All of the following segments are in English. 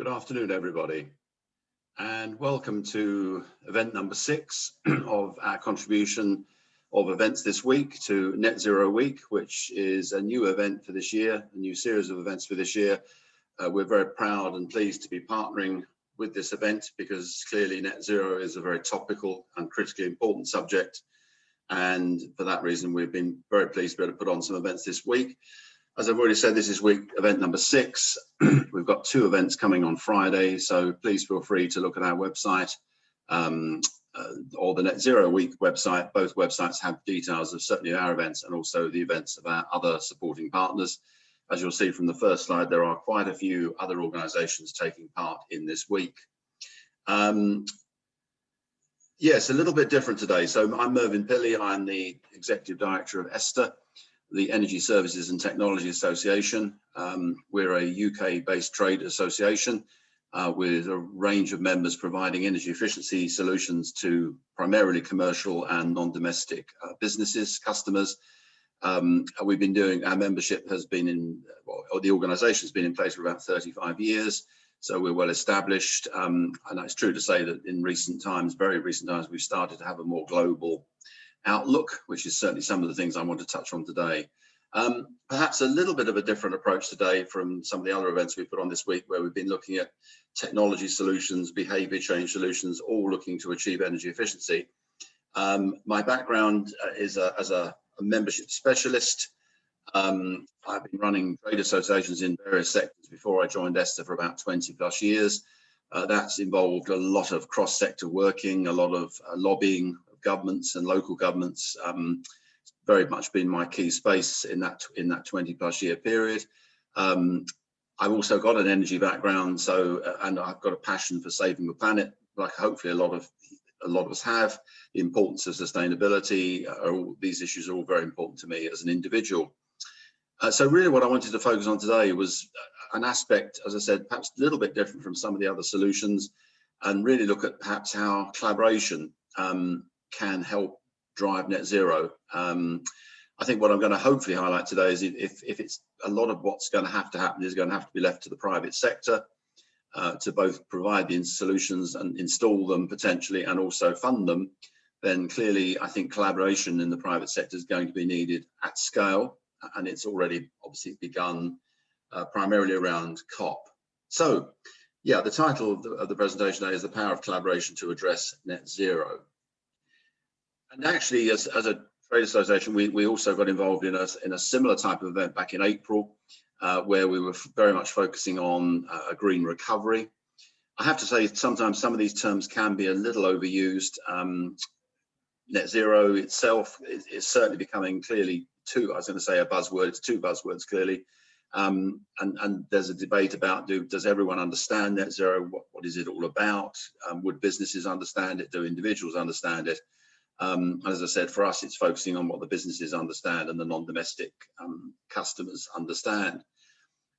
Good afternoon, everybody, and welcome to event number 6 of our contribution of events this week to Net Zero Week, which is a new event for this year, a new series of events for this year. We're very proud and pleased to be partnering with this event because clearly net zero is a very topical and critically important subject. And for that reason, we've been very pleased to be able to put on some events this week. As I've already said, this is event number 6. We've got 2 events coming on Friday, so please feel free to look at our website or the Net Zero Week website. Both websites have details of certainly our events and also the events of our other supporting partners. As you'll see from the first slide, there are quite a few other organisations taking part in this week. Yes, a little bit different today. So I'm Mervyn Pilley. I'm the Executive Director of ESTA, the Energy Services and Technology Association. We're a UK-based trade association with a range of members providing energy efficiency solutions to primarily commercial and non-domestic businesses, customers. We've been doing, our membership has been in, or the organisation has been in place for about 35 years. So we're well established. And it's true to say that in recent times, very recent times, we've started to have a more global outlook, which is certainly some of the things I want to touch on today. Perhaps a little bit of a different approach today from some of the other events we put on this week, where we've been looking at technology solutions, behaviour change solutions, all looking to achieve energy efficiency. My background is as a membership specialist. I've been running trade associations in various sectors before I joined ESTA for about 20 plus years. That's involved a lot of cross-sector working, a lot of lobbying governments and local governments. Very much been my key space in that 20 plus year period. I've also got an energy background, and I've got a passion for saving the planet, like hopefully a lot of us have. The importance of sustainability, these issues are all very important to me as an individual. So really what I wanted to focus on today was an aspect, as I said, perhaps a little bit different from some of the other solutions, and really look at perhaps how collaboration can help drive net zero. I think what I'm going to hopefully highlight today is if it's a lot of what's going to have to happen is going to have to be left to the private sector to both provide the solutions and install them potentially and also fund them, then clearly I think collaboration in the private sector is going to be needed at scale, and it's already obviously begun primarily around COP. So yeah, the title of the presentation today is The Power of Collaboration to Address Net Zero. And actually, as a trade association, we also got involved in a similar type of event back in April, where we were very much focusing on a green recovery. I have to say, sometimes some of these terms can be a little overused. Net zero itself is certainly becoming clearly I was going to say a buzzword, it's 2 buzzwords clearly. And there's a debate about does everyone understand net zero? What is it all about? Would businesses understand it? Do individuals understand it? As I said, for us, it's focusing on what the businesses understand and the non-domestic customers understand.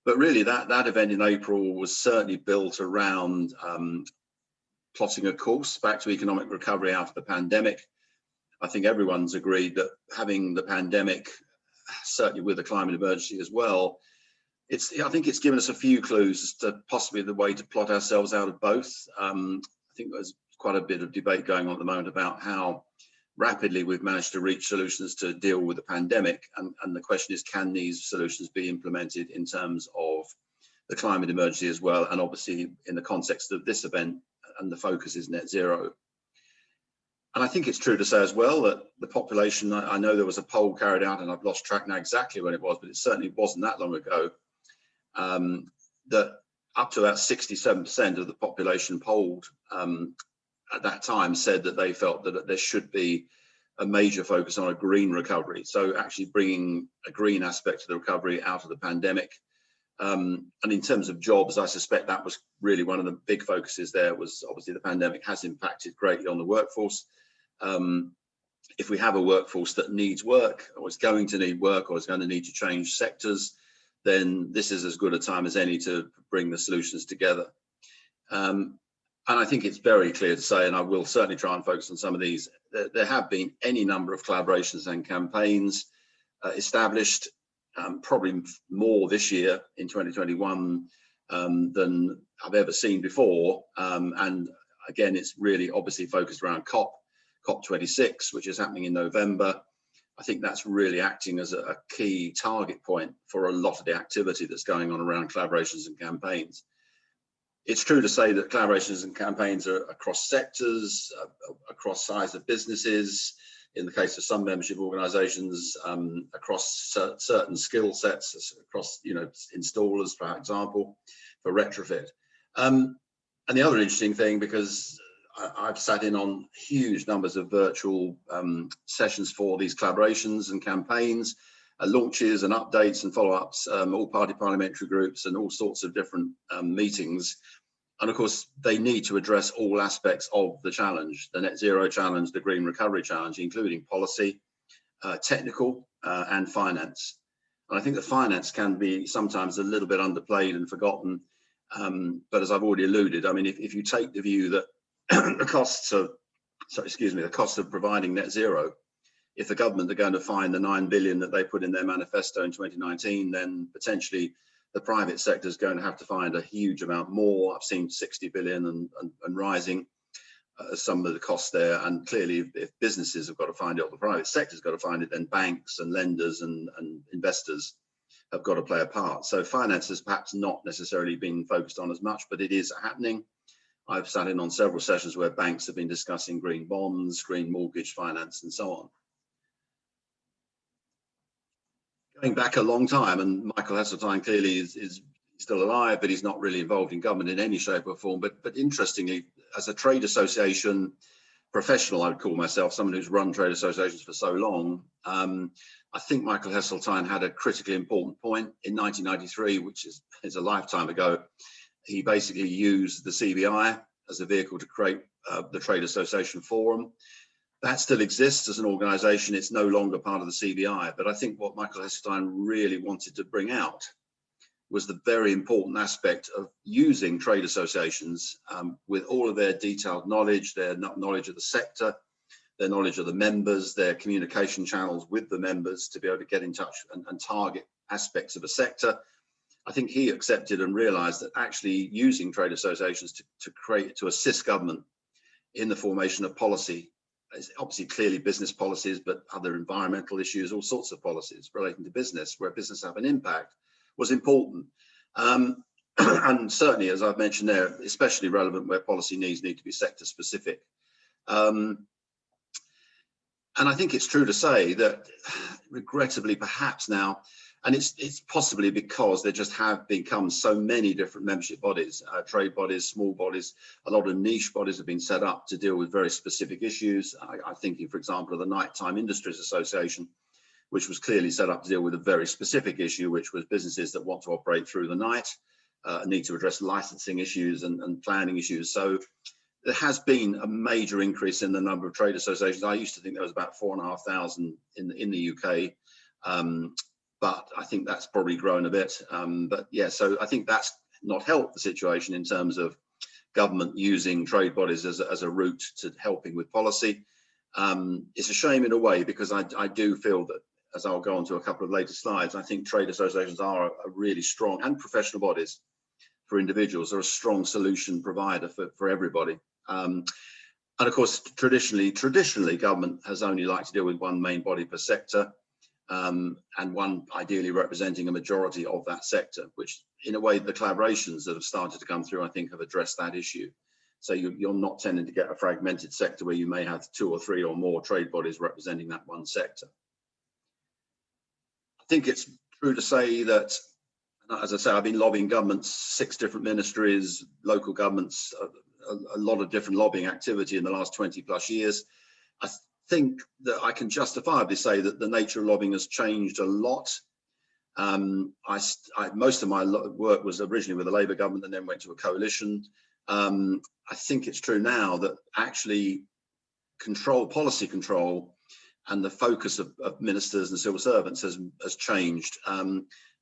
But really, that event in April was certainly built around plotting a course back to economic recovery after the pandemic. I think everyone's agreed that having the pandemic, certainly with the climate emergency as well, I think it's given us a few clues as to possibly the way to plot ourselves out of both. I think there's quite a bit of debate going on at the moment about how rapidly we've managed to reach solutions to deal with the pandemic, and the question is, can these solutions be implemented in terms of the climate emergency as well, and obviously in the context of this event, and the focus is net zero. And I think it's true to say as well that the population, I know there was a poll carried out, and I've lost track now exactly when it was, but it certainly wasn't that long ago, that up to about 67% of the population polled at that time said that they felt that there should be a major focus on a green recovery. So actually bringing a green aspect to the recovery out of the pandemic. And in terms of jobs, I suspect that was really one of the big focuses there. Was obviously the pandemic has impacted greatly on the workforce. If we have a workforce that needs work, or is going to need work, or is going to need to change sectors, then this is as good a time as any to bring the solutions together. And I think it's very clear to say, and I will certainly try and focus on some of these, there have been any number of collaborations and campaigns established, probably more this year in 2021 than I've ever seen before. And again, it's really obviously focused around COP26, which is happening in November. I think that's really acting as a key target point for a lot of the activity that's going on around collaborations and campaigns. It's true to say that collaborations and campaigns are across sectors, across size of businesses, in the case of some membership organizations, across certain skill sets, across, installers, for example, for retrofit. And the other interesting thing, because I've sat in on huge numbers of virtual sessions for these collaborations and campaigns, launches and updates and follow-ups, all party parliamentary groups and all sorts of different meetings. And of course, they need to address all aspects of the challenge, the net zero challenge, the green recovery challenge, including policy, technical and finance. And I think the finance can be sometimes a little bit underplayed and forgotten. But as I've already alluded, I mean, if you take the view that the costs of providing net zero, if the government are going to find the 9 billion that they put in their manifesto in 2019, then potentially the private sector is going to have to find a huge amount more. I've seen 60 billion and rising some of the costs there. And clearly, if businesses have got to find it, or the private sector's got to find it, then banks and lenders and investors have got to play a part. So finance has perhaps not necessarily been focused on as much, but it is happening. I've sat in on several sessions where banks have been discussing green bonds, green mortgage finance, and so on. Going back a long time, and Michael Heseltine clearly is still alive, but he's not really involved in government in any shape or form. But interestingly, as a trade association professional, I would call myself, someone who's run trade associations for so long, I think Michael Heseltine had a critically important point in 1993, which is a lifetime ago. He basically used the CBI as a vehicle to create the Trade Association Forum. That still exists as an organization. It's no longer part of the CBI. But I think what Michael Heseltine really wanted to bring out was the very important aspect of using trade associations with all of their detailed knowledge, their knowledge of the sector, their knowledge of the members, their communication channels with the members to be able to get in touch and target aspects of a sector. I think he accepted and realized that actually using trade associations to assist government in the formation of policy, obviously clearly business policies, but other environmental issues, all sorts of policies relating to business, where business have an impact, was important. And certainly, as I've mentioned there, especially relevant where policy needs need to be sector specific. And I think it's true to say that regrettably, perhaps now, and it's possibly because there just have become so many different membership bodies, trade bodies, small bodies, a lot of niche bodies have been set up to deal with very specific issues. I'm thinking, for example, of the Nighttime Industries Association, which was clearly set up to deal with a very specific issue, which was businesses that want to operate through the night, need to address licensing issues and planning issues. So there has been a major increase in the number of trade associations. I used to think there was about 4,500 in the UK. But I think that's probably grown a bit. But yeah, so I think that's not helped the situation in terms of government using trade bodies as a route to helping with policy. It's a shame in a way, because I do feel that, as I'll go on to a couple of later slides, I think trade associations are a really strong, and professional bodies for individuals, are a strong solution provider for everybody. And of course, traditionally, government has only liked to deal with one main body per sector. And one ideally representing a majority of that sector, which in a way the collaborations that have started to come through, I think, have addressed that issue. So you're not tending to get a fragmented sector where you may have 2 or 3 or more trade bodies representing that one sector. I think it's true to say that, as I say, I've been lobbying governments, 6 different ministries, local governments, a lot of different lobbying activity in the last 20 plus years. I think that I can justifiably say that the nature of lobbying has changed a lot. Most of my work was originally with the Labour government and then went to a coalition. I think it's true now that actually policy control and the focus of ministers and civil servants has changed.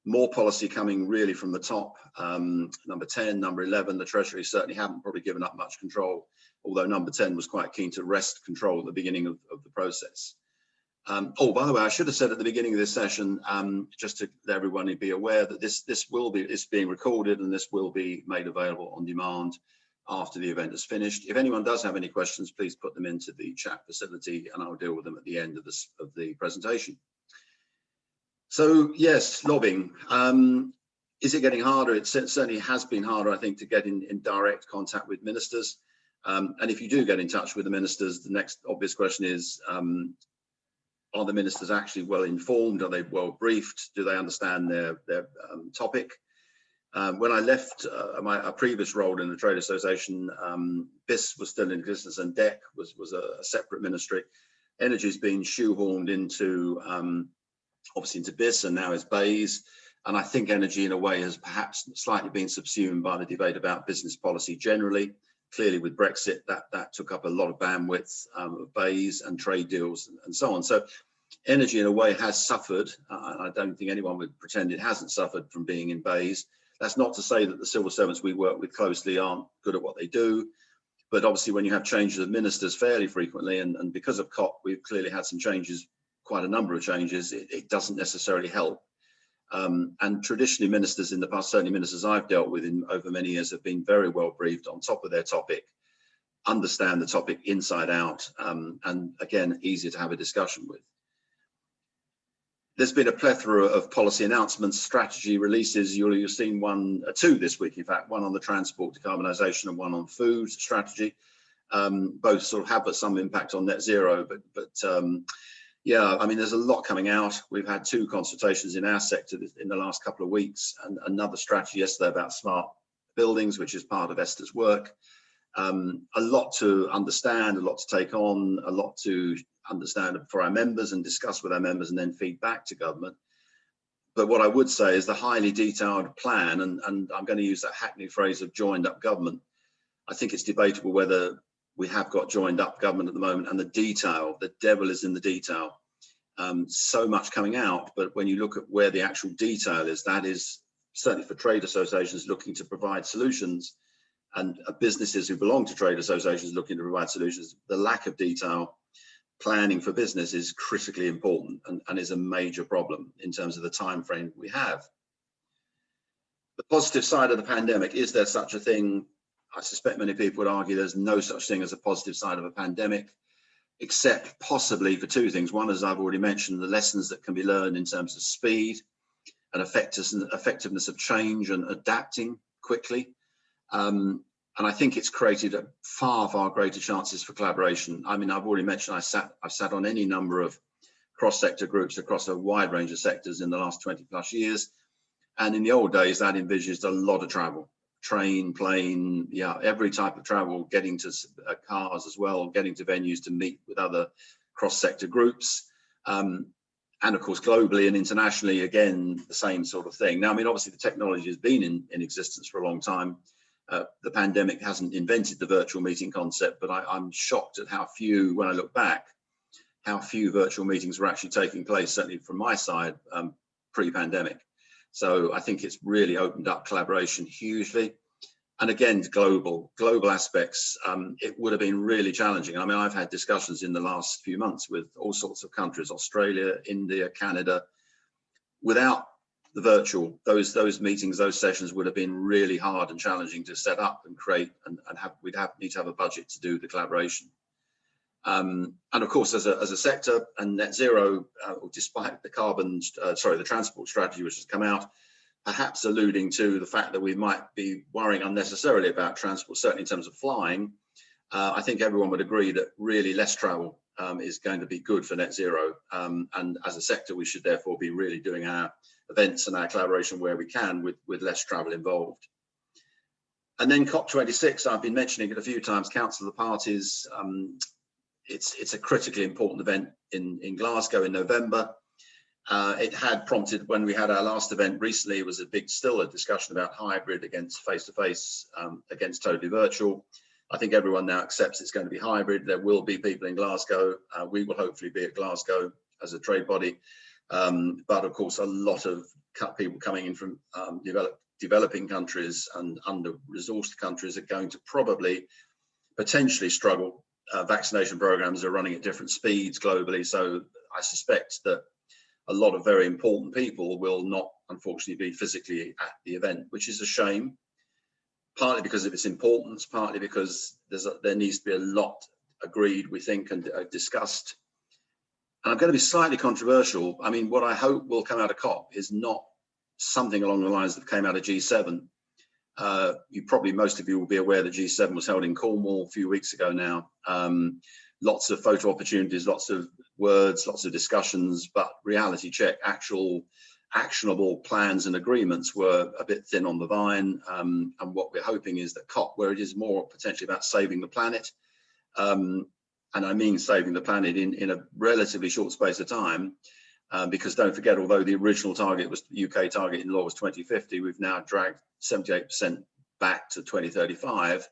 More policy coming really from the top. Number 10, number 11, the Treasury certainly haven't probably given up much control, although number 10 was quite keen to wrest control at the beginning of the process. Oh, by the way, I should have said at the beginning of this session, just to let everyone be aware that it's being recorded and this will be made available on demand after the event is finished. If anyone does have any questions, please put them into the chat facility and I'll deal with them at the end of the presentation. So yes, lobbying. Is it getting harder? It certainly has been harder, I think, to get in direct contact with ministers. And if you do get in touch with the ministers, the next obvious question is, are the ministers actually well informed? Are they well briefed? Do they understand their topic? When I left a previous role in the Trade Association, BIS was still in existence and DEC was a separate ministry. Energy has been shoehorned into, obviously into BIS and now is BEIS. And I think energy in a way has perhaps slightly been subsumed by the debate about business policy generally. Clearly with Brexit, that took up a lot of bandwidth of BEIS and trade deals and so on. So energy in a way has suffered. I don't think anyone would pretend it hasn't suffered from being in BEIS. That's not to say that the civil servants we work with closely aren't good at what they do. But obviously when you have changes of ministers fairly frequently, and because of COP, we've clearly had some changes, quite a number of changes, it doesn't necessarily help. And traditionally ministers in the past, certainly ministers I've dealt with over many years, have been very well briefed, on top of their topic, understand the topic inside out, and again, easier to have a discussion with. There's been a plethora of policy announcements, strategy releases. You've seen two this week, in fact, one on the transport decarbonisation and one on food strategy. Both sort of have some impact on net zero, but yeah, I mean, there's a lot coming out. We've had 2 consultations in our sector in the last couple of weeks, and another strategy yesterday about smart buildings, which is part of ESTA's work. A lot to understand, a lot to take on, a lot to understand for our members and discuss with our members and then feed back to government. But what I would say is the highly detailed plan, and I'm going to use that hackneyed phrase of joined up government. I think it's debatable whether we have got joined up government at the moment, and the devil is in the detail. So much coming out, but when you look at where the actual detail is, that is certainly for trade associations looking to provide solutions, and businesses who belong to trade associations looking to provide solutions. The lack of detail planning for business is critically important and is a major problem in terms of the time frame we have. The positive side of the pandemic, is there such a thing? I suspect many people would argue there's no such thing as a positive side of a pandemic, except possibly for 2 things. One, as I've already mentioned, the lessons that can be learned in terms of speed and effectiveness of change and adapting quickly. And I think it's created far, far greater chances for collaboration. I mean, I've already mentioned I've sat on any number of cross-sector groups across a wide range of sectors in the last 20+ years. And in the old days, that envisaged a lot of travel. Train, plane, yeah, every type of travel, getting to cars as well, getting to venues to meet with other cross-sector groups. And of course, globally and internationally, again, the same sort of thing. Now, I mean, obviously the technology has been in existence for a long time. The pandemic hasn't invented the virtual meeting concept, but I'm shocked at how few, when I look back, how few virtual meetings were actually taking place, certainly from my side, pre-pandemic. So I think it's really opened up collaboration hugely. And again, global aspects, it would have been really challenging. I mean, I've had discussions in the last few months with all sorts of countries, Australia, India, Canada. Without the virtual, those meetings, those sessions would have been really hard and challenging to set up and create, and we'd need to have a budget to do the collaboration. And of course, as a sector, and net zero, despite the transport strategy which has come out, perhaps alluding to the fact that we might be worrying unnecessarily about transport, certainly in terms of flying, I think everyone would agree that really less travel is going to be good for net zero. And as a sector, we should therefore be really doing our events and our collaboration where we can with less travel involved. And then COP26, I've been mentioning it a few times, Council of the Parties. It's a critically important event in Glasgow in November. It had prompted, when we had our last event recently, it was still a discussion about hybrid against face-to-face, against totally virtual. I think everyone now accepts it's going to be hybrid. There will be people in Glasgow. We will hopefully be at Glasgow as a trade body. But of course, a lot of people coming in from developing countries and under-resourced countries are going to probably potentially struggle. Vaccination programs are running at different speeds globally, so I suspect that a lot of very important people will not, unfortunately, be physically at the event, which is a shame, partly because of its importance, partly because there needs to be a lot agreed, we think, and discussed. And I'm going to be slightly controversial. I mean, what I hope will come out of COP is not something along the lines that came out of G7. Most of you will be aware that G7 was held in Cornwall a few weeks ago now. Lots of photo opportunities, lots of words, lots of discussions, but reality check, actual actionable plans and agreements were a bit thin on the vine. And what we're hoping is that COP, where it is more potentially about saving the planet, and I mean saving the planet in a relatively short space of time, because don't forget, although the original target was, the UK target in law was 2050, we've now dragged 78% back to 2035.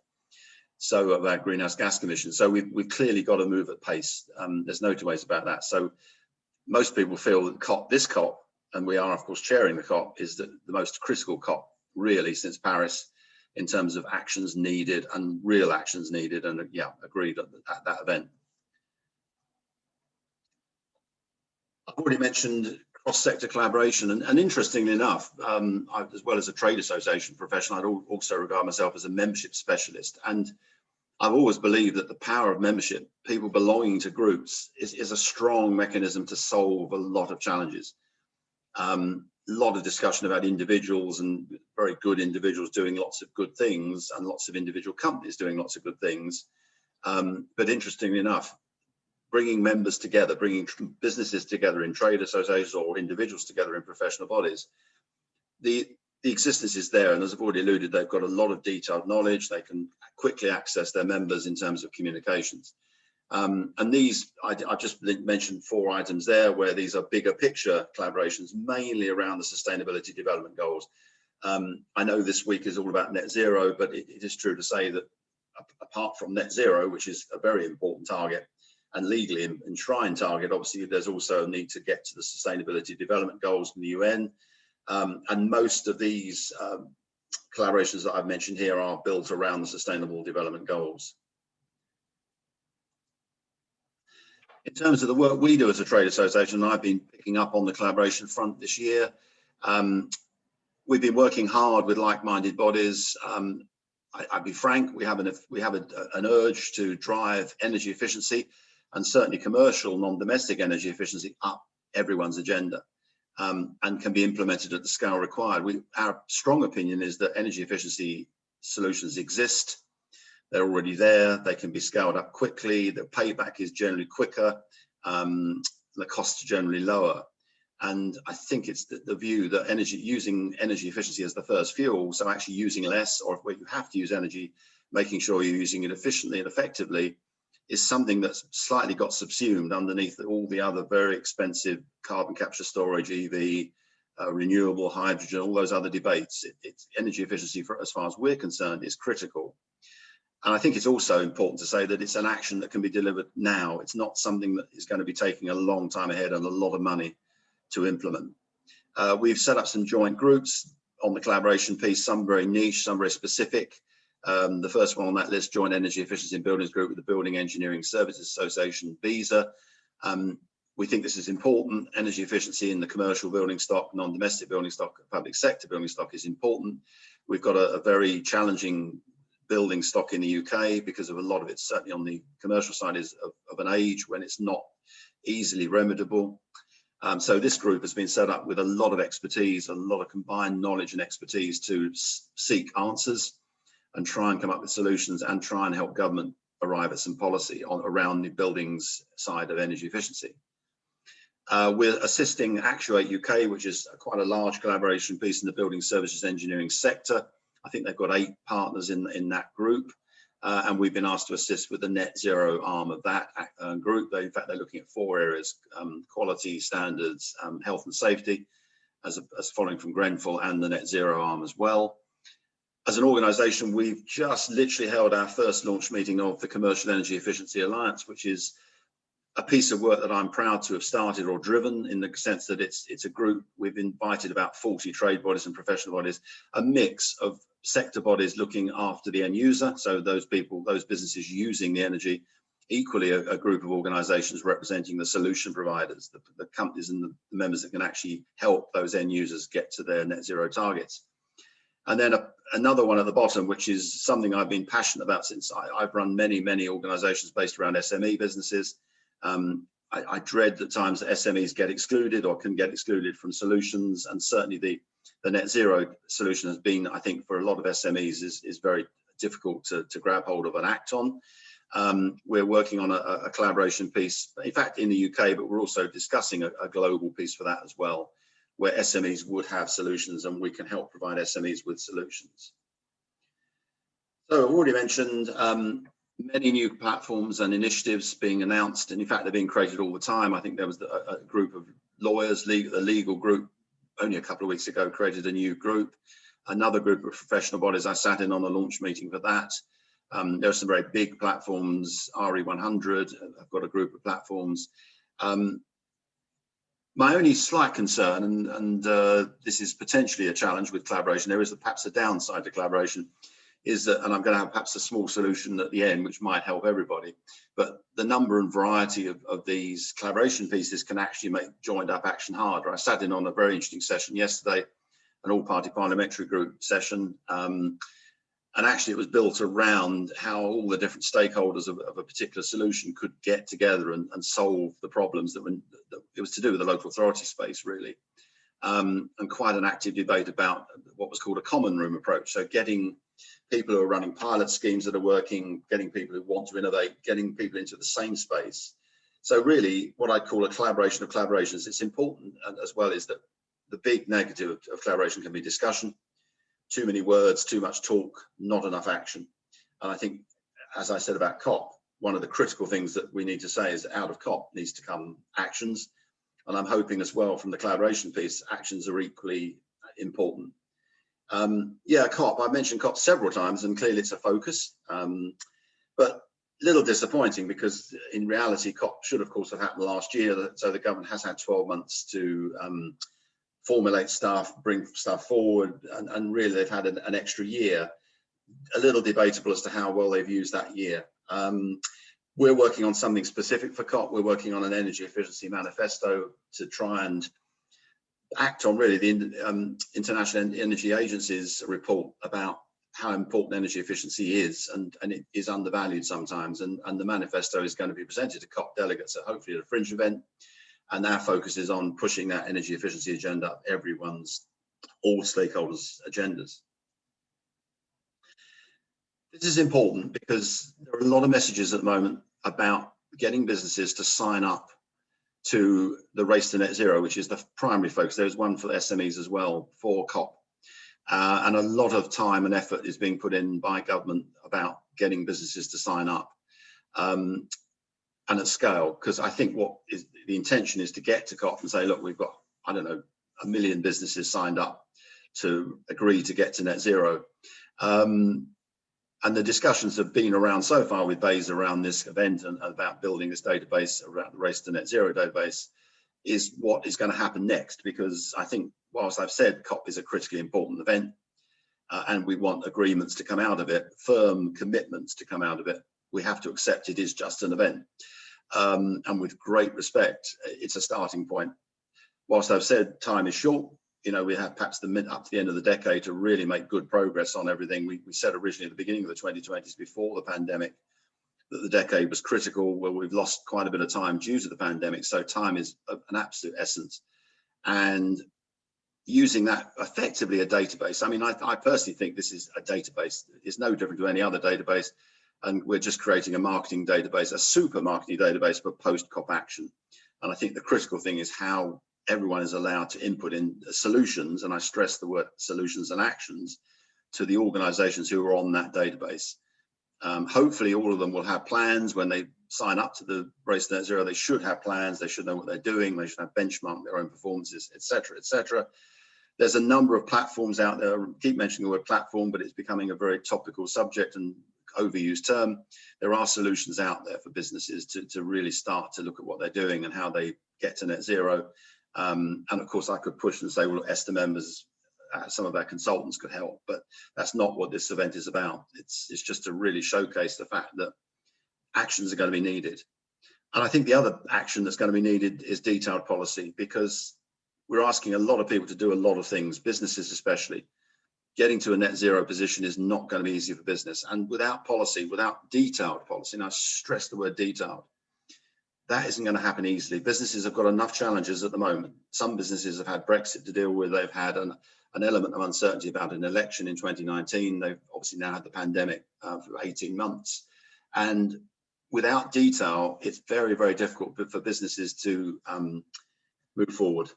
So of our greenhouse gas emissions. So we've clearly got to move at pace. There's no two ways about that. So most people feel that this COP, and we are of course chairing the COP, is the most critical COP really since Paris in terms of actions needed and real actions needed, and yeah, agreed at that event. I've already mentioned cross-sector collaboration, and interestingly enough, as well as a trade association professional, I'd also regard myself as a membership specialist, and I've always believed that the power of membership, people belonging to groups, is a strong mechanism to solve a lot of challenges. A lot of discussion about individuals, and very good individuals doing lots of good things, and lots of individual companies doing lots of good things. But interestingly enough, bringing members together, bringing businesses together in trade associations or individuals together in professional bodies, the existence is there, and as I've already alluded, they've got a lot of detailed knowledge. They can quickly access their members in terms of communications. And these, I just mentioned 4 items there, where these are bigger picture collaborations, mainly around the sustainability development goals. I know this week is all about net zero, but it is true to say that apart from net zero, which is a very important target and legally enshrined target, obviously there's also a need to get to the sustainability development goals from the UN. And most of these collaborations that I've mentioned here are built around the sustainable development goals. In terms of the work we do as a trade association, I've been picking up on the collaboration front this year. We've been working hard with like-minded bodies. I'd be frank, we have an urge to drive energy efficiency, and certainly commercial non-domestic energy efficiency, up everyone's agenda, and can be implemented at the scale required. Our strong opinion is that energy efficiency solutions exist. They're already there. They can be scaled up quickly. The payback is generally quicker. The costs are generally lower. And I think it's the view that using energy efficiency as the first fuel, so actually using less, or where you have to use energy, making sure you're using it efficiently and effectively, is something that's slightly got subsumed underneath all the other very expensive carbon capture, storage, EV, renewable hydrogen, all those other debates. It's energy efficiency, as far as we're concerned, is critical. And I think it's also important to say that it's an action that can be delivered now. It's not something that is going to be taking a long time ahead and a lot of money to implement. We've set up some joint groups on the collaboration piece, some very niche, some very specific. The first one on that list, Joint Energy Efficiency in Buildings Group with the Building Engineering Services Association, BESA. We think this is important. Energy efficiency in the commercial building stock, non-domestic building stock, public sector building stock is important. We've got a very challenging building stock in the UK because of a lot of it, certainly on the commercial side, is of an age when it's not easily remediable. So this group has been set up with a lot of expertise, a lot of combined knowledge and expertise to seek answers and try and come up with solutions and try and help government arrive at some policy around the buildings side of energy efficiency. We're assisting Actuate UK, which is quite a large collaboration piece in the building services engineering sector. I think they've got 8 partners in that group, and we've been asked to assist with the net zero arm of that group. In fact, they're looking at 4 areas: quality standards, health and safety, as following from Grenfell, and the net zero arm as well. As an organisation, we've just literally held our first launch meeting of the Commercial Energy Efficiency Alliance, which is a piece of work that I'm proud to have started or driven, in the sense that it's a group. We've invited about 40 trade bodies and professional bodies, a mix of sector bodies looking after the end user, so those people, those businesses using the energy, equally a group of organizations representing the solution providers, the companies and the members that can actually help those end users get to their net zero targets. And then another one at the bottom, which is something I've been passionate about since I've run many organizations based around SME businesses. I dread the times that SMEs get excluded or can get excluded from solutions, and certainly the net zero solution has been, I think, for a lot of SMEs is very difficult to grab hold of and act on. We're working on a collaboration piece, in fact, in the UK, but we're also discussing a global piece for that as well, where SMEs would have solutions and we can help provide SMEs with solutions. So I've already mentioned many new platforms and initiatives being announced, and in fact, they're being created all the time. I think there was a group of lawyers, the legal group, only a couple of weeks ago, created a new group. Another group of professional bodies, I sat in on the launch meeting for that. There are some very big platforms, RE100, I've got a group of platforms. My only slight concern, and this is potentially a challenge with collaboration, there is perhaps a downside to collaboration, is that, and I'm going to have perhaps a small solution at the end, which might help everybody, but the number and variety of these collaboration pieces can actually make joined up action harder. I sat in on a very interesting session yesterday, an all-party parliamentary group session, and actually it was built around how all the different stakeholders of a particular solution could get together and solve the problems that it was to do with the local authority space, really. And quite an active debate about what was called a common room approach. So getting people who are running pilot schemes that are working, getting people who want to innovate, getting people into the same space. So really what I call a collaboration of collaborations, it's important as well is that the big negative of collaboration can be discussion, too many words, too much talk, not enough action. And I think, as I said about COP, one of the critical things that we need to say is that out of COP needs to come actions. And I'm hoping as well from the collaboration piece, actions are equally important. Yeah, COP, I've mentioned COP several times and clearly it's a focus, but a little disappointing because in reality, COP should of course have happened last year. So the government has had 12 months to formulate stuff, bring stuff forward, and really they've had an extra year. A little debatable as to how well they've used that year. We're working on something specific for COP. We're working on an energy efficiency manifesto to try and act on really the International Energy Agency's report about how important energy efficiency is, and it is undervalued sometimes. And the manifesto is going to be presented to COP delegates, so hopefully at a fringe event. And our focus is on pushing that energy efficiency agenda up all stakeholders' agendas. This is important because there are a lot of messages at the moment about getting businesses to sign up to the race to net zero, which is the primary focus. There's one for the SMEs as well for COP. And a lot of time and effort is being put in by government about getting businesses to sign up. And at scale, because I think what is the intention is to get to COP and say, look, we've got, I don't know, 1 million businesses signed up to agree to get to net zero. And the discussions have been around so far with BEIS around this event and about building this database around the race to net zero database is what is going to happen next, because I think whilst I've said COP is a critically important event and we want agreements to come out of it, firm commitments to come out of it, we have to accept it is just an event. And with great respect, it's a starting point. Whilst I've said time is short, you know, we have perhaps up to the end of the decade to really make good progress on everything. We said originally at the beginning of the 2020s before the pandemic that the decade was critical. Well, we've lost quite a bit of time due to the pandemic. So time is an absolute essence. And using that effectively a database. I mean, I personally think this is a database. It's no different to any other database. And we're just creating a marketing database, a super marketing database for post-COP action. And I think the critical thing is how everyone is allowed to input in solutions, and I stress the word solutions and actions, to the organizations who are on that database. Hopefully all of them will have plans when they sign up to the race to net zero. They should have plans, they should know what they're doing, they should have benchmarked their own performances, etc., etc. There's a number of platforms out there. I keep mentioning the word platform, but it's becoming a very topical subject and overused term. There are solutions out there for businesses to really start to look at what they're doing and how they get to net zero. And of course I could push and say, well, ESTA members, some of our consultants could help, but that's not what this event is about. It's just to really showcase the fact that actions are going to be needed. And I think the other action that's going to be needed is detailed policy, because we're asking a lot of people to do a lot of things, businesses especially. Getting to a net zero position is not going to be easy for business. And without policy, without detailed policy, and I stress the word detailed, that isn't going to happen easily. Businesses have got enough challenges at the moment. Some businesses have had Brexit to deal with. They've had an element of uncertainty about an election in 2019. They've obviously now had the pandemic for 18 months. And without detail, it's very, very difficult for businesses to move forward.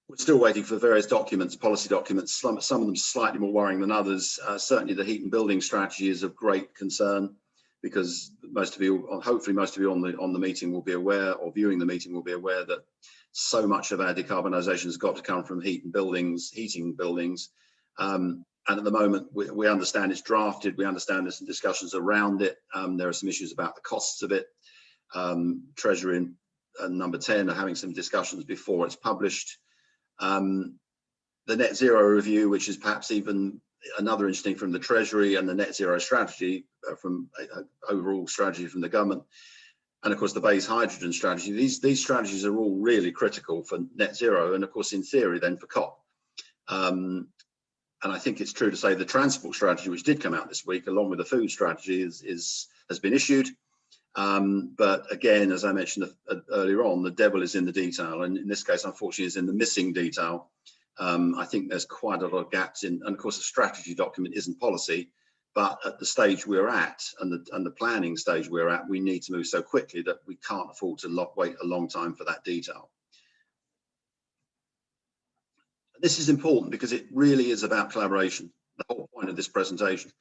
We're still waiting for various documents, policy documents, some of them slightly more worrying than others. Certainly the heat and building strategy is of great concern, because most of you, hopefully most of you on the meeting will be aware, or viewing the meeting will be aware, that so much of our decarbonisation has got to come from heating buildings. And at the moment, we understand it's drafted. We understand there's some discussions around it. There are some issues about the costs of it. Treasury and Number 10 are having some discussions before it's published. The net zero review, which is perhaps even another interesting from the Treasury, and the net zero strategy from overall strategy from the government, and of course the base hydrogen strategy. These strategies are all really critical for net zero, and of course in theory then for COP. And I think it's true to say the transport strategy, which did come out this week, along with the food strategy, has been issued. But again, as I mentioned earlier on, the devil is in the detail, and in this case, unfortunately, is in the missing detail. I think there's quite a lot of gaps in, and of course, a strategy document isn't policy, but at the stage we're at, and the planning stage we're at, we need to move so quickly that we can't afford to wait a long time for that detail. This is important because it really is about collaboration, the whole point of this presentation.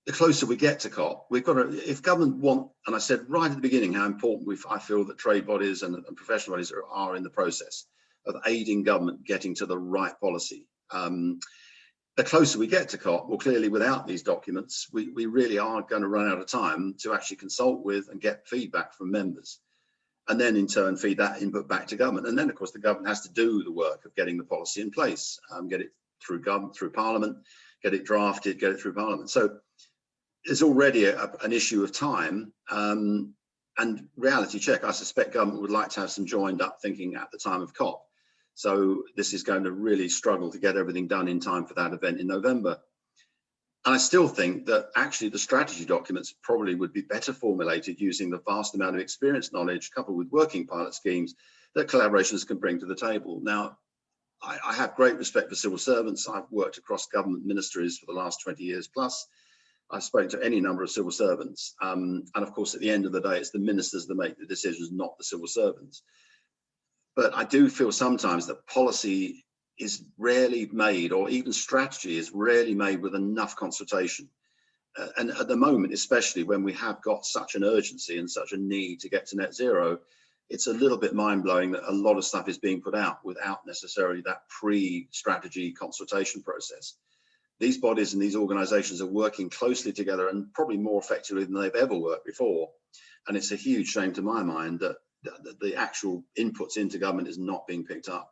The closer we get to COP, we've got to, if government want, and I said right at the beginning how important I feel that trade bodies and professional bodies are in the process of aiding government getting to the right policy. The closer we get to COP, well, clearly without these documents, we really are going to run out of time to actually consult with and get feedback from members, and then in turn feed that input back to government. And then of course the government has to do the work of getting the policy in place, get it through government, through Parliament, get it drafted, get it through Parliament. So there's already an issue of time, and reality check. I suspect government would like to have some joined up thinking at the time of COP. So this is going to really struggle to get everything done in time for that event in November. And I still think that actually the strategy documents probably would be better formulated using the vast amount of experience, knowledge, coupled with working pilot schemes that collaborations can bring to the table. Now, I have great respect for civil servants. I've worked across government ministries for the last 20 years plus. I've spoken to any number of civil servants. And of course, at the end of the day, it's the ministers that make the decisions, not the civil servants. But I do feel sometimes that policy is rarely made, or even strategy is rarely made with enough consultation. And at the moment, especially when we have got such an urgency and such a need to get to net zero, it's a little bit mind-blowing that a lot of stuff is being put out without necessarily that pre-strategy consultation process. These bodies and these organizations are working closely together, and probably more effectively than they've ever worked before. And it's a huge shame to my mind that the actual inputs into government is not being picked up.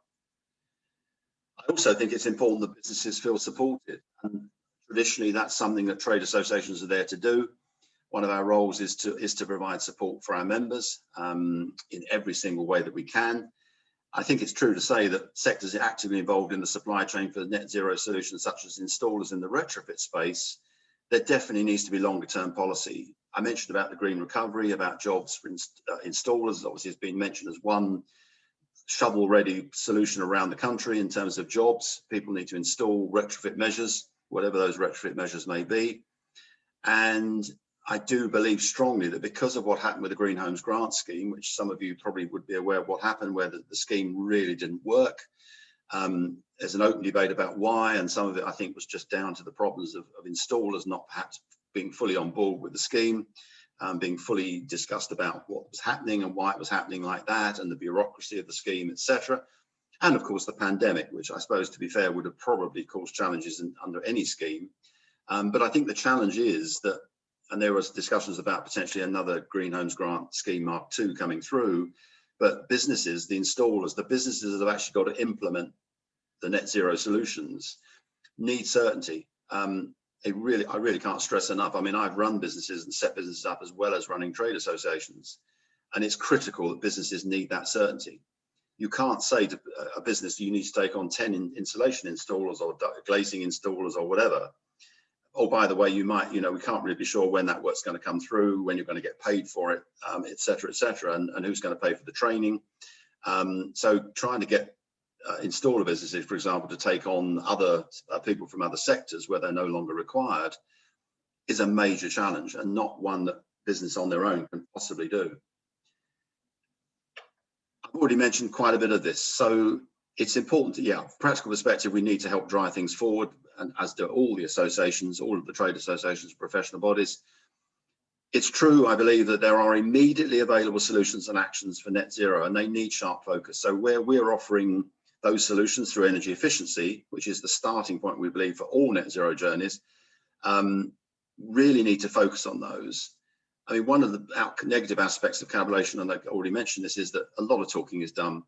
I also think it's important that businesses feel supported, and traditionally that's something that trade associations are there to do. One of our roles is to provide support for our members in every single way that we can. I think it's true to say that sectors are actively involved in the supply chain for net zero solutions, such as installers in the retrofit space. There definitely needs to be longer term policy. I mentioned about the green recovery, about jobs for installers. Obviously, it's been mentioned as one shovel-ready solution around the country in terms of jobs. People need to install retrofit measures, whatever those retrofit measures may be. And I do believe strongly that because of what happened with the Green Homes Grant Scheme, which some of you probably would be aware of what happened, where the scheme really didn't work. There's an open debate about why, and some of it I think was just down to the problems of installers not perhaps being fully on board with the scheme, being fully discussed about what was happening and why it was happening like that, and the bureaucracy of the scheme, etc. And of course the pandemic, which I suppose, to be fair, would have probably caused challenges under any scheme. But I think the challenge is that, and there was discussions about potentially another Green Homes Grant Scheme Mark II coming through, but businesses, the installers, the businesses that have actually got to implement the net zero solutions need certainty. I really can't stress enough. I mean, I've run businesses and set businesses up as well as running trade associations, and it's critical that businesses need that certainty. You can't say to a business you need to take on 10 insulation installers or glazing installers or whatever. Oh, by the way, you might, we can't really be sure when that work's going to come through, when you're going to get paid for it, et cetera, and who's going to pay for the training. So trying to get installer businesses, for example, to take on other people from other sectors where they're no longer required is a major challenge, and not one that business on their own can possibly do. I've already mentioned quite a bit of this, so it's important to, from a practical perspective, we need to help drive things forward, and as do all the associations, all of the trade associations, professional bodies. It's true, I believe, that there are immediately available solutions and actions for net zero, and they need sharp focus. So where we're offering those solutions through energy efficiency, which is the starting point, we believe, for all net zero journeys, really need to focus on those. I mean, one of the negative aspects of collaboration, and I've already mentioned this, is that a lot of talking is done.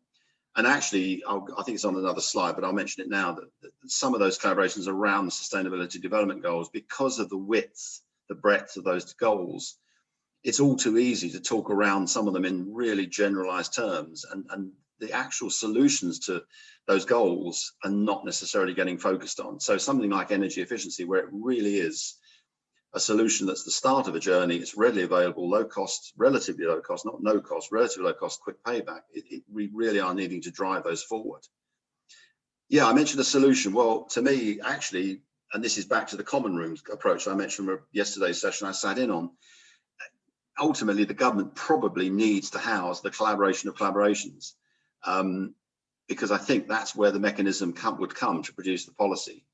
And actually, I think it's on another slide, but I'll mention it now, that some of those collaborations around the Sustainability Development Goals, because of the width, the breadth of those goals, it's all too easy to talk around some of them in really generalized terms, and the actual solutions to those goals are not necessarily getting focused on. So something like energy efficiency, where it really is a solution that's the start of a journey, it's readily available, low cost, relatively low cost, not no cost, relatively low cost, quick payback. We really are needing to drive those forward. Yeah, I mentioned a solution. Well, to me, actually, and this is back to the common rooms approach I mentioned from yesterday's session I sat in on, ultimately the government probably needs to house the collaboration of collaborations, because I think that's where the mechanism would come to produce the policy.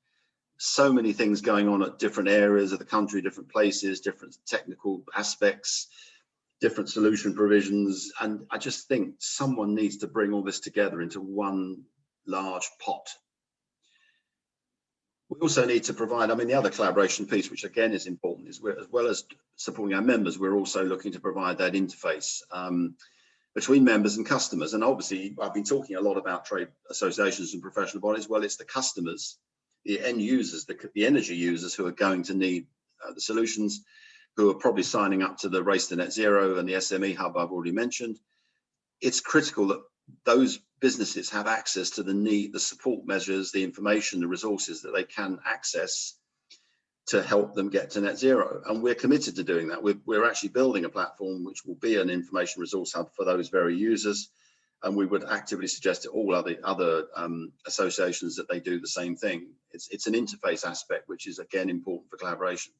So many things going on at different areas of the country, different places, different technical aspects, different solution provisions. And I just think someone needs to bring all this together into one large pot. We also need to provide, I mean, the other collaboration piece, which again is important, is as well as supporting our members, we're also looking to provide that interface between members and customers. And obviously, I've been talking a lot about trade associations and professional bodies. Well, it's the customers, the end users, the energy users who are going to need the solutions, who are probably signing up to the Race to Net Zero and the SME Hub I've already mentioned. It's critical that those businesses have access to the support measures, the information, the resources that they can access to help them get to net zero. And we're committed to doing that. We're actually building a platform which will be an information resource hub for those very users. And we would actively suggest to all other associations that they do the same thing. It's an interface aspect, which is again important for collaboration.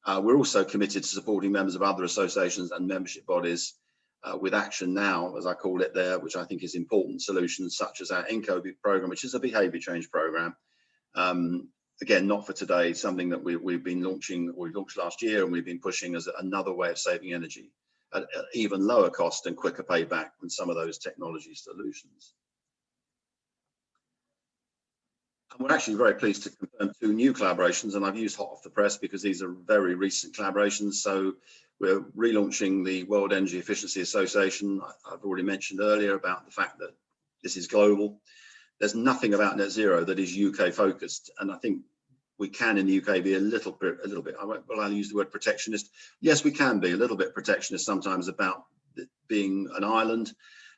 We're also committed to supporting members of other associations and membership bodies with Action Now, as I call it there, which I think is important solutions such as our INCO program, which is a behaviour change program. Again, not for today, something that we've been launching, or we launched last year, and we've been pushing as another way of saving energy at even lower cost and quicker payback than some of those technology solutions. And we're actually very pleased to confirm 2 new collaborations, and I've used hot off the press because these are very recent collaborations. So we're relaunching the World Energy Efficiency Association. I've already mentioned earlier about the fact that this is global. There's nothing about net zero that is UK focused, and I think we can in the UK be a little bit, I'll use the word protectionist. Yes, we can be a little bit protectionist sometimes about being an island.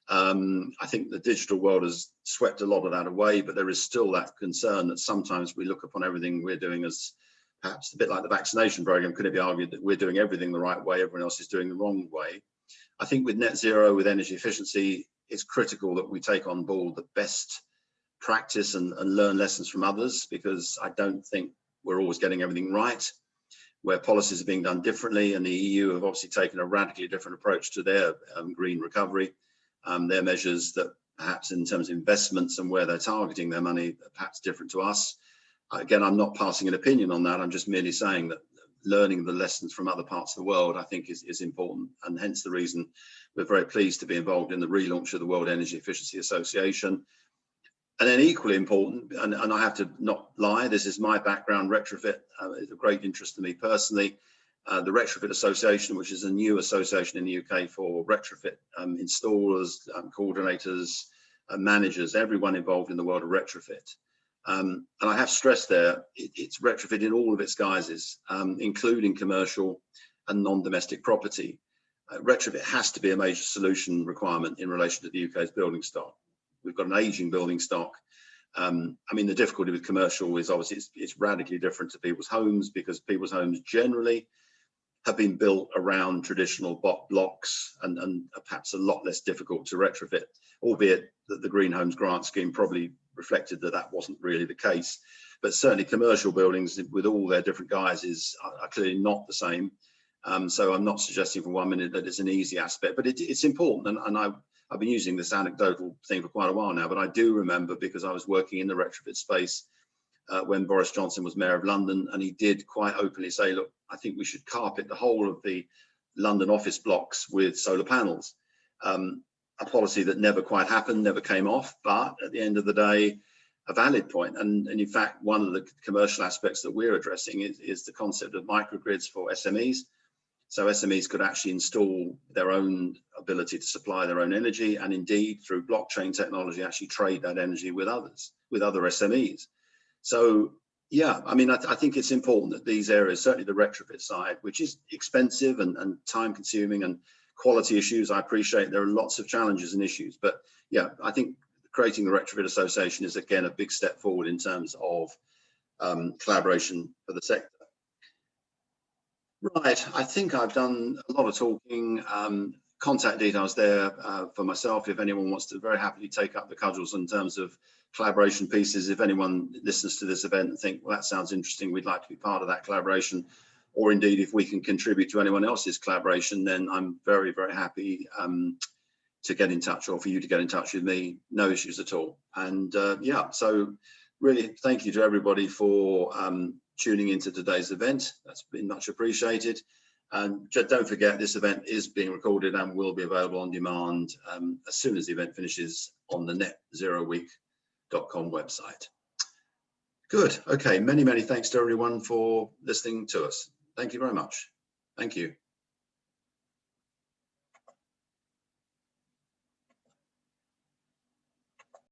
I think the digital world has swept a lot of that away, but there is still that concern that sometimes we look upon everything we're doing as perhaps a bit like the vaccination program. Could it be argued that we're doing everything the right way, everyone else is doing the wrong way? I think with net zero, with energy efficiency, it's critical that we take on board the best practice and learn lessons from others, because I don't think we're always getting everything right, where policies are being done differently, and the EU have obviously taken a radically different approach to their green recovery. Their measures that perhaps in terms of investments and where they're targeting their money are perhaps different to us. Again, I'm not passing an opinion on that. I'm just merely saying that learning the lessons from other parts of the world, I think is important, and hence the reason we're very pleased to be involved in the relaunch of the World Energy Efficiency Association. And then equally important, and I have to not lie, this is my background, retrofit is of great interest to me personally. The Retrofit Association, which is a new association in the UK for retrofit installers, coordinators, managers, everyone involved in the world of retrofit. And I have stressed there, it's retrofit in all of its guises, including commercial and non-domestic property. Retrofit has to be a major solution requirement in relation to the UK's building stock. We've got an aging building stock. I mean, the difficulty with commercial is obviously it's radically different to people's homes, because people's homes generally have been built around traditional blocks and perhaps a lot less difficult to retrofit, albeit that the Green Homes Grant Scheme probably reflected that that wasn't really the case. But certainly commercial buildings with all their different guises are clearly not the same. So I'm not suggesting for 1 minute that it's an easy aspect, but it's important. And I've been using this anecdotal thing for quite a while now, but I do remember, because I was working in the retrofit space when Boris Johnson was Mayor of London, and he did quite openly say, look, I think we should carpet the whole of the London office blocks with solar panels. A policy that never quite happened, never came off, but at the end of the day, a valid point. And in fact, one of the commercial aspects that we're addressing is the concept of microgrids for SMEs. So SMEs could actually install their own ability to supply their own energy, and indeed through blockchain technology actually trade that energy with others, with other SMEs. So yeah, I mean, I think it's important that these areas, certainly the retrofit side, which is expensive and time consuming, and quality issues, I appreciate there are lots of challenges and issues, but yeah, I think creating the Retrofit Association is again a big step forward in terms of collaboration for the sector. Right, I think I've done a lot of talking. Contact details there for myself if anyone wants to very happily take up the cudgels in terms of collaboration pieces. If anyone listens to this event and think, well, that sounds interesting, we'd like to be part of that collaboration, or indeed if we can contribute to anyone else's collaboration, then I'm very, very happy to get in touch, or for you to get in touch with me. No issues at all. And yeah, so really thank you to everybody for tuning into today's event. That's been much appreciated. And don't forget, this event is being recorded and will be available on demand as soon as the event finishes on the netzeroweek.com website. Good. Okay. Many, many thanks to everyone for listening to us. Thank you very much. Thank you.